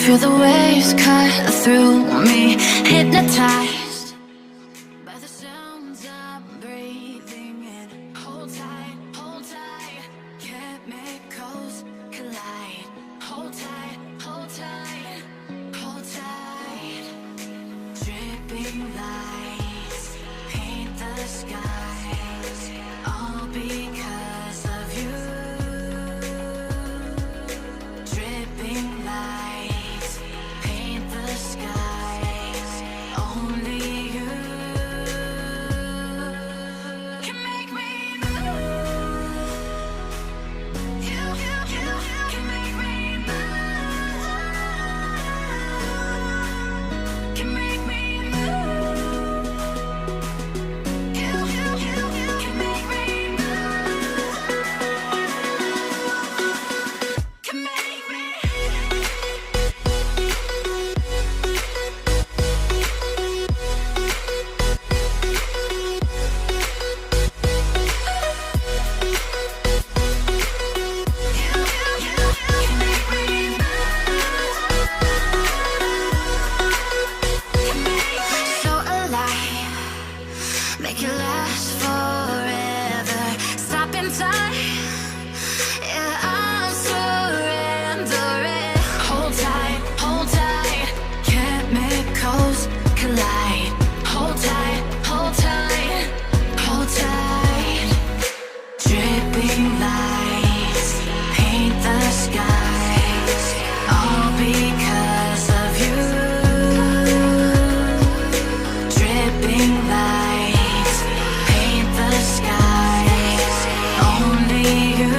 Feel the waves cut through me, hypnotized by the sounds I'm breathing in. Hold tight, chemicals collide. Hold tight, hold tight, hold tight. Dripping lights paint the skies, all because of you. Dripping lights paint the skies, only you can make me move. You can make me move. Can make me move. You can make me move. Can make me. So alive, make it last forever. Stop in time, yeah, I'm surrendering. Hold tight, chemicals collide. Hold tight, hold tight, hold tight. Dripping lights paint the skies, all because of you. Dripping lights paint the skies, only you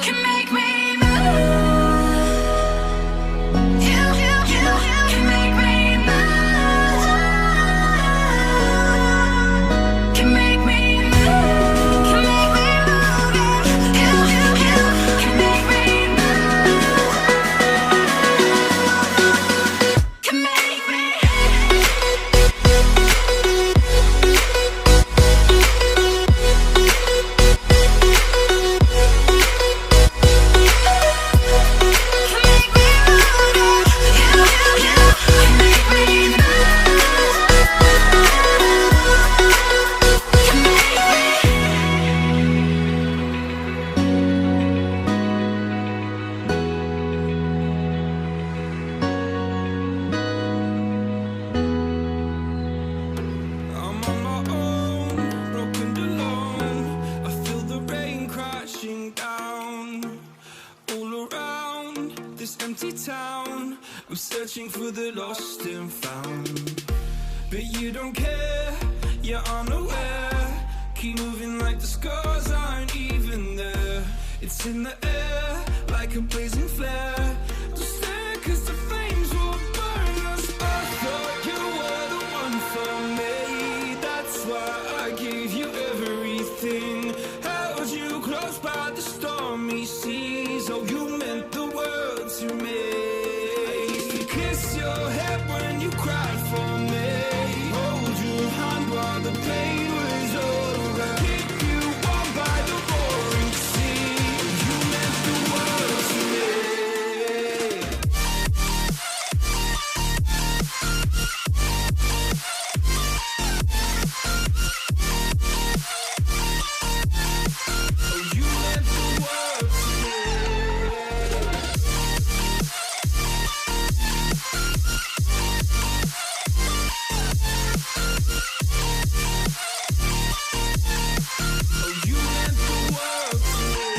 can make me move. You can make me move. Can make me move. Can make me move. You can make me move. Can make me. I'm on my own, broken alone. I feel the rain crashing down all around this empty town. I'm searching for the lost and found, but you don't care, you're unaware. Keep moving like the scars aren't even there. It's in the air like a blazing flare. Just stare 'cause the flames will burn us. I thought you were the one for me. That's why I gave you everything. Held you close by the stormy seas. Oh, you meant the world to me. I used to kiss your head when you cried for me. Hold your hand while the pain was over. Keep you warm by the roaring sea. You meant the world to me. Oh, you meant the world to me. Oh, you meant the world to me.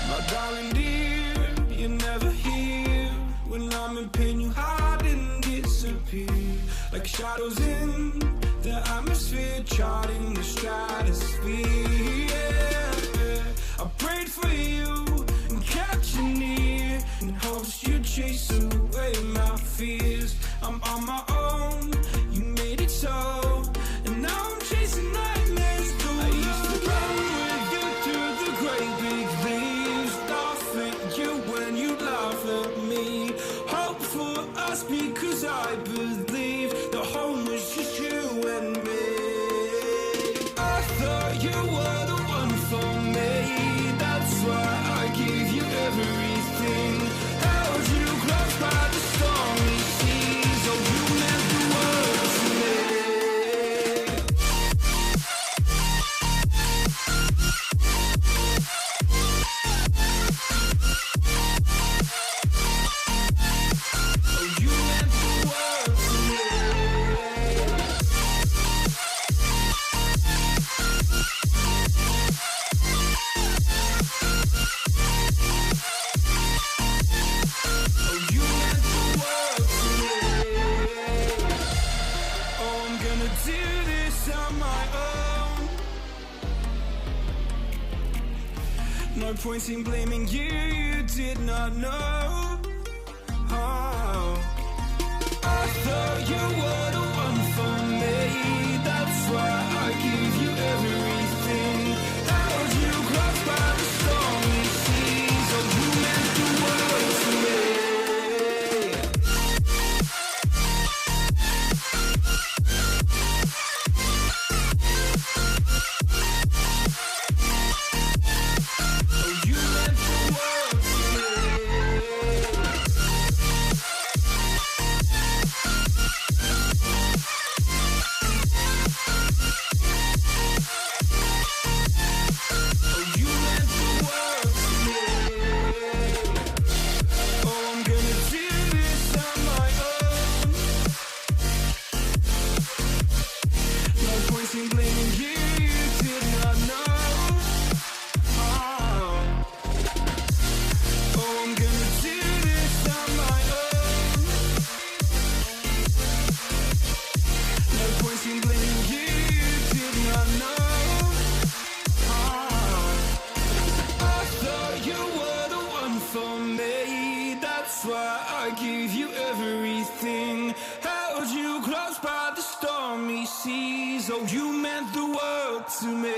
My darling dear, you're never here. When I'm in pain, you hide and disappear. Like shadows in the atmosphere, charting the stratosphere. Yeah. I prayed for you and kept you near, in hopes you'd chase away my fears. I'm on my own, you made it so, and now I'm chasing nightmares. I used to run with you through the great big leaves, laugh at you when you laugh at me. Hope for us because I believe the home was just you and me. I thought you were the one for me. That's why I gave you everything. do this on my own. No point in blaming you, you did not know. Oh. I thought you were the one for me, that's why I give you everything. Held you close by the stormy seas, oh, you meant the world to me. Oh, you meant the world to me.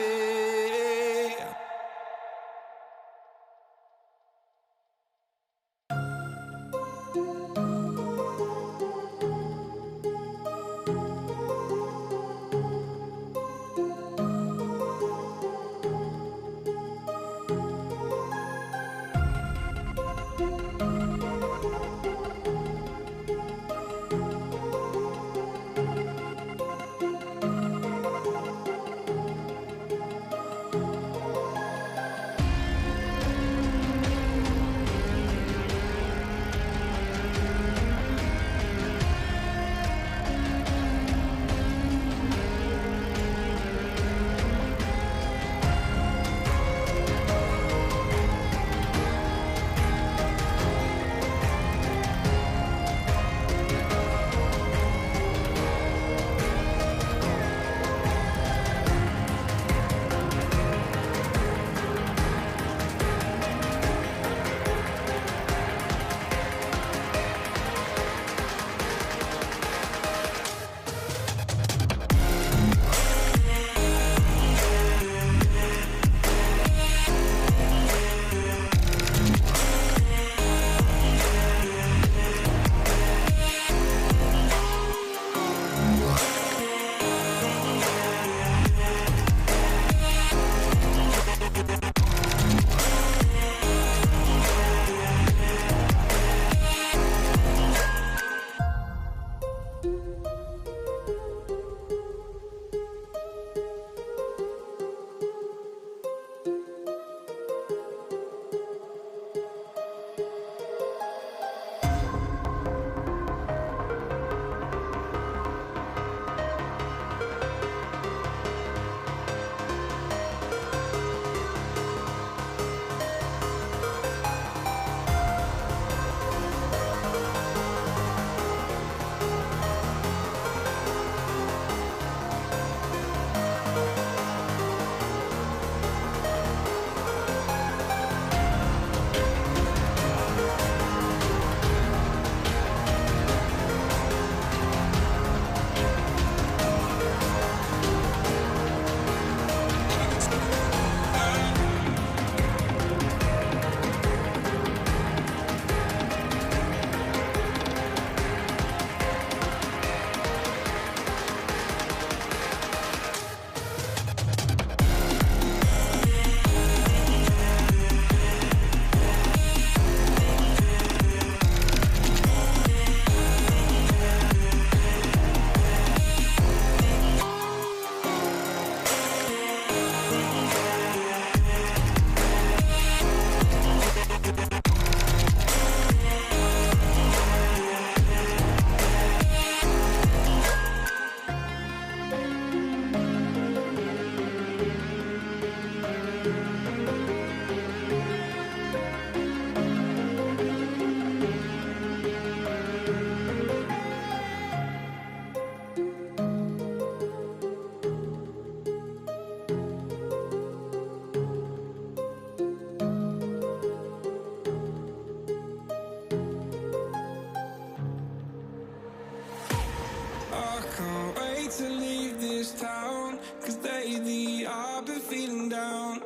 'cause lately I've been feeling down.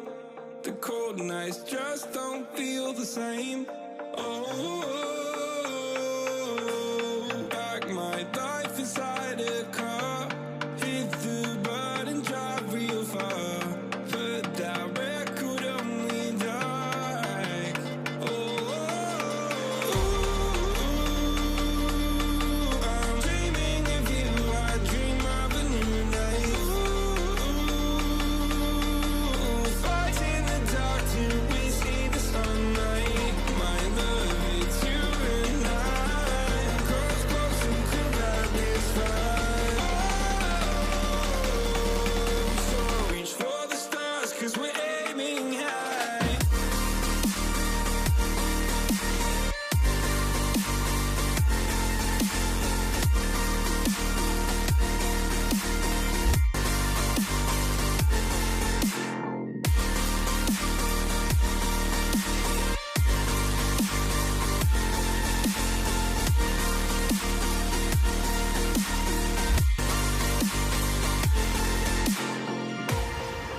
The cold nights just don't feel the same. Oh, like my life inside a car. Hit the button, drive real far. But that record only like, oh, I'm dreaming of you. I dream of a new night. Fight in the dark till we see the sunlight. My love, it's you and I. Close, close and could light this fire. So reach for the stars, 'cause we're aiming high.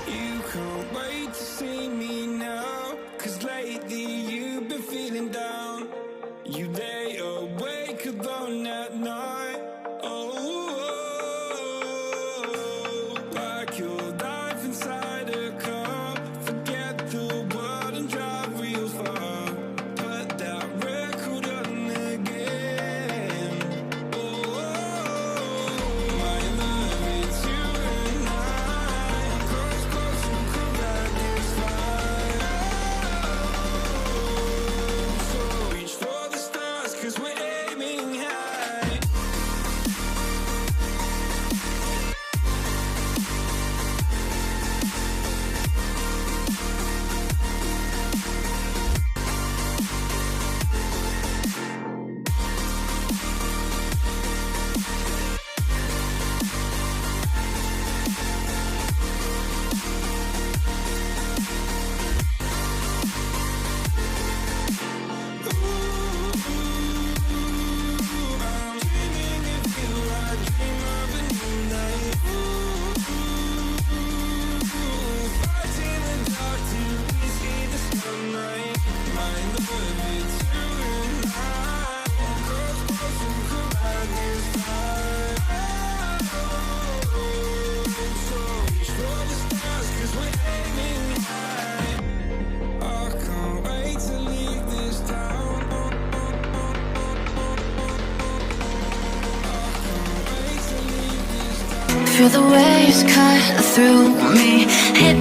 You can't wait to see me now, 'cause lately you've been feeling down. You lay awake alone at night. Oh, like your life inside a car. Forget the world and drive real far. Put that record on again. Oh, my love, it's you and I. Close, close and could light this fire. So reach for the stars, 'cause we're aiming high. I'm dreaming of you. I dream of a new night. Fight in the dark till we see the sunlight. My love, it's you and I. Close, close and could light this fire. So reach for the stars, 'cause we're aiming high. I can't wait to leave this town. Feel the waves cut through me. Hit